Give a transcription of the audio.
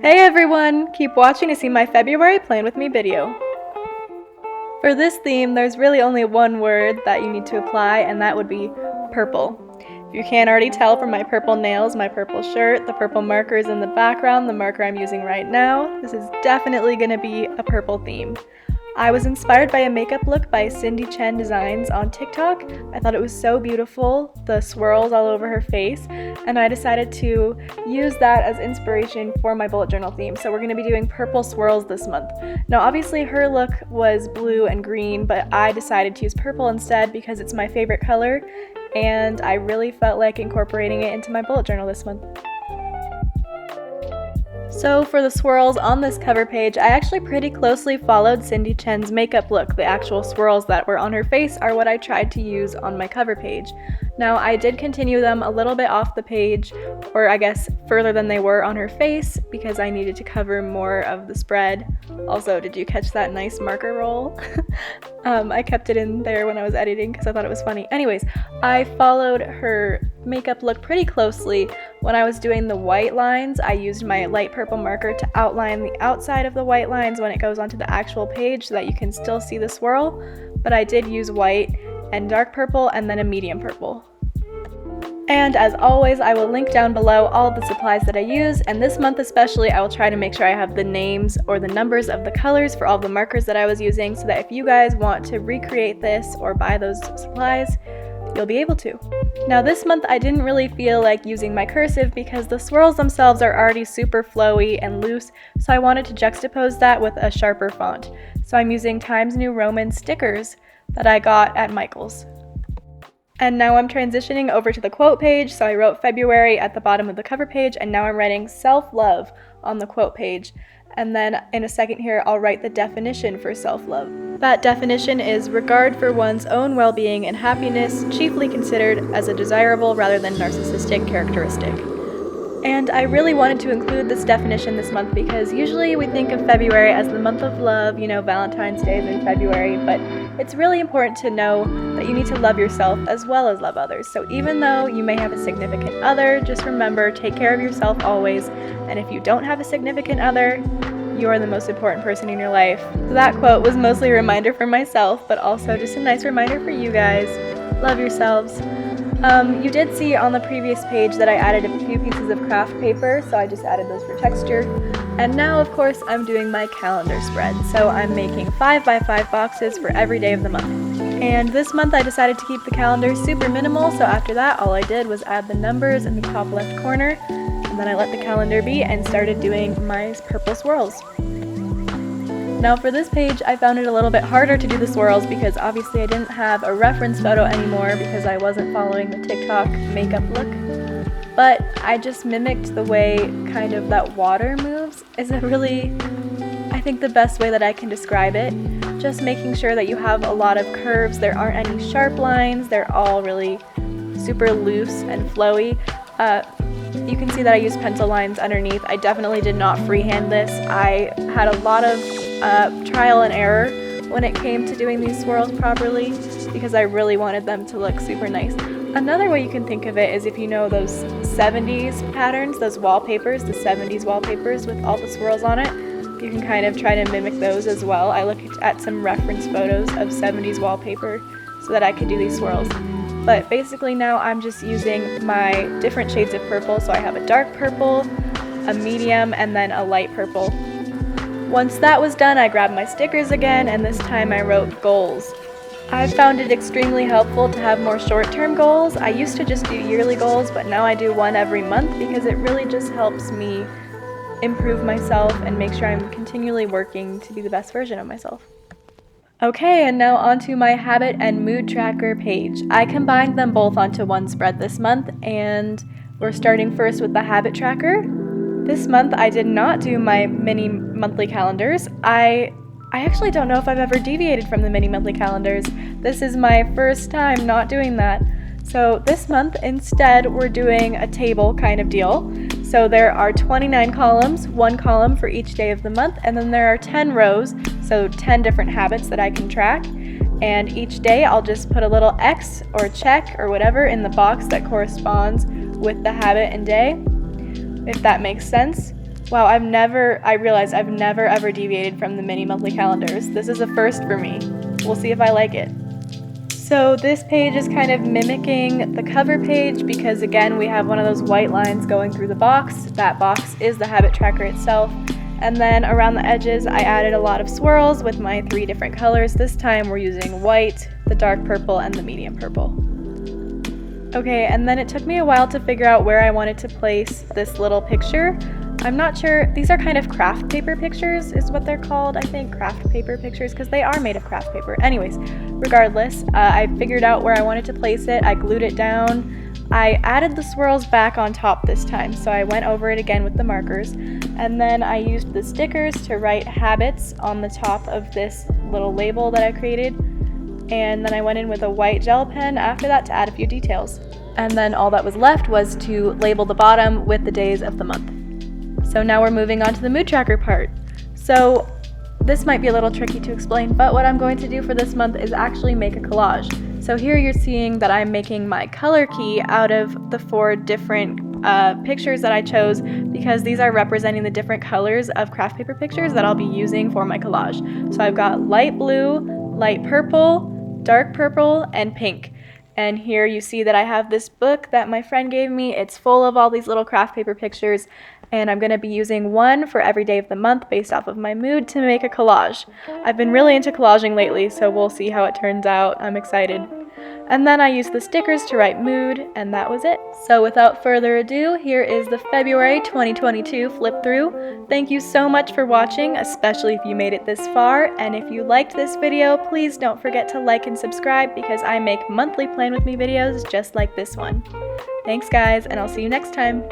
Hey everyone! Keep watching to see my February Plan With Me video. For this theme, there's really only one word that you need to apply, and that would be purple. If you can't already tell from my purple nails, my purple shirt, the purple markers in the background, the marker I'm using right now, this is definitely going to be a purple theme. I was inspired by a makeup look by Cindy Chen Designs on TikTok. I thought it was so beautiful, the swirls all over her face, and I decided to use that as inspiration for my bullet journal theme. So we're going to be doing purple swirls this month. Now obviously her look was blue and green, but I decided to use purple instead because it's my favorite color, and I really felt like incorporating it into my bullet journal this month. So for the swirls on this cover page, I actually pretty closely followed Cindy Chen's makeup look. The actual swirls that were on her face are what I tried to use on my cover page. Now I did continue them a little bit off the page, or I guess further than they were on her face, because I needed to cover more of the spread. Also, did you catch that nice marker roll? I kept it in there when I was editing because I thought it was funny. Anyways, I followed her makeup look pretty closely. When I was doing the white lines, I used my light purple marker to outline the outside of the white lines when it goes onto the actual page so that you can still see the swirl, but I did use white and dark purple and then a medium purple. And as always, I will link down below all of the supplies that I use, and this month especially I will try to make sure I have the names or the numbers of the colors for all the markers that I was using, so that if you guys want to recreate this or buy those supplies, you'll be able to. Now this month I didn't really feel like using my cursive because the swirls themselves are already super flowy and loose, so I wanted to juxtapose that with a sharper font. So I'm using Times New Roman stickers that I got at Michael's. And now I'm transitioning over to the quote page, so I wrote February at the bottom of the cover page, and now I'm writing self-love on the quote page. And then in a second here, I'll write the definition for self-love. That definition is regard for one's own well-being and happiness, chiefly considered as a desirable rather than narcissistic characteristic. And I really wanted to include this definition this month because usually we think of February as the month of love, you know, Valentine's Day is in February, but it's really important to know that you need to love yourself as well as love others. So even though you may have a significant other, just remember, take care of yourself always, and if you don't have a significant other, you are the most important person in your life. So that quote was mostly a reminder for myself, but also just a nice reminder for you guys. Love yourselves. You did see on the previous page that I added a few pieces of craft paper, so I just added those for texture. And now, of course, I'm doing my calendar spread, so I'm making 5x5 boxes for every day of the month. And this month I decided to keep the calendar super minimal, so after that all I did was add the numbers in the top left corner, and then I let the calendar be and started doing my purple swirls. Now for this page, I found it a little bit harder to do the swirls because obviously I didn't have a reference photo anymore because I wasn't following the TikTok makeup look. But I just mimicked the way kind of that water moves is a really, I think the best way that I can describe it. Just making sure that you have a lot of curves, there aren't any sharp lines, they're all really super loose and flowy. You can see that I used pencil lines underneath. I definitely did not freehand this. I had a lot of trial and error when it came to doing these swirls properly because I really wanted them to look super nice. Another way you can think of it is if you know those 70s patterns, those wallpapers, the 70s wallpapers with all the swirls on it, you can kind of try to mimic those as well. I looked at some reference photos of 70s wallpaper so that I could do these swirls. But basically now I'm just using my different shades of purple, so I have a dark purple, a medium, and then a light purple. Once that was done, I grabbed my stickers again, and this time I wrote goals. I found it extremely helpful to have more short-term goals. I used to just do yearly goals, but now I do one every month because it really just helps me improve myself and make sure I'm continually working to be the best version of myself. Okay, and now onto my habit and mood tracker page. I combined them both onto one spread this month, and we're starting first with the habit tracker. This month I did not do my mini monthly calendars. I actually don't know if I've ever deviated from the mini monthly calendars. This is my first time not doing that. So this month instead we're doing a table kind of deal. So there are 29 columns, one column for each day of the month, and then there are 10 rows, so 10 different habits that I can track. And each day I'll just put a little X or check or whatever in the box that corresponds with the habit and day. if that makes sense. Wow, I realized I've never ever deviated from the mini monthly calendars. This is a first for me. We'll see if I like it. So this page is kind of mimicking the cover page because again, we have one of those white lines going through the box. That box is the habit tracker itself. And then around the edges, I added a lot of swirls with my 3 different colors. This time we're using white, the dark purple, and the medium purple. Okay, and then it took me a while to figure out where I wanted to place this little picture. I'm not sure, these are kind of craft paper pictures is what they're called, I think, craft paper pictures, because they are made of craft paper. Anyways, regardless, I figured out where I wanted to place it, I glued it down, I added the swirls back on top this time, so I went over it again with the markers, and then I used the stickers to write habits on the top of this little label that I created, and then I went in with a white gel pen after that to add a few details. And then all that was left was to label the bottom with the days of the month. So now we're moving on to the mood tracker part. So this might be a little tricky to explain, but what I'm going to do for this month is actually make a collage. So here you're seeing that I'm making my color key out of the 4 different pictures that I chose because these are representing the different colors of craft paper pictures that I'll be using for my collage. So I've got light blue, light purple, dark purple, and pink. And here you see that I have this book that my friend gave me. It's full of all these little craft paper pictures, and I'm going to be using one for every day of the month based off of my mood to make a collage. I've been really into collaging lately, so we'll see how it turns out. I'm excited. And then I used the stickers to write mood, and that was it. So without further ado, here is the February 2022 flip through. Thank you so much for watching, especially if you made it this far. And if you liked this video, please don't forget to like and subscribe because I make monthly Plan With Me videos just like this one. Thanks guys, and I'll see you next time.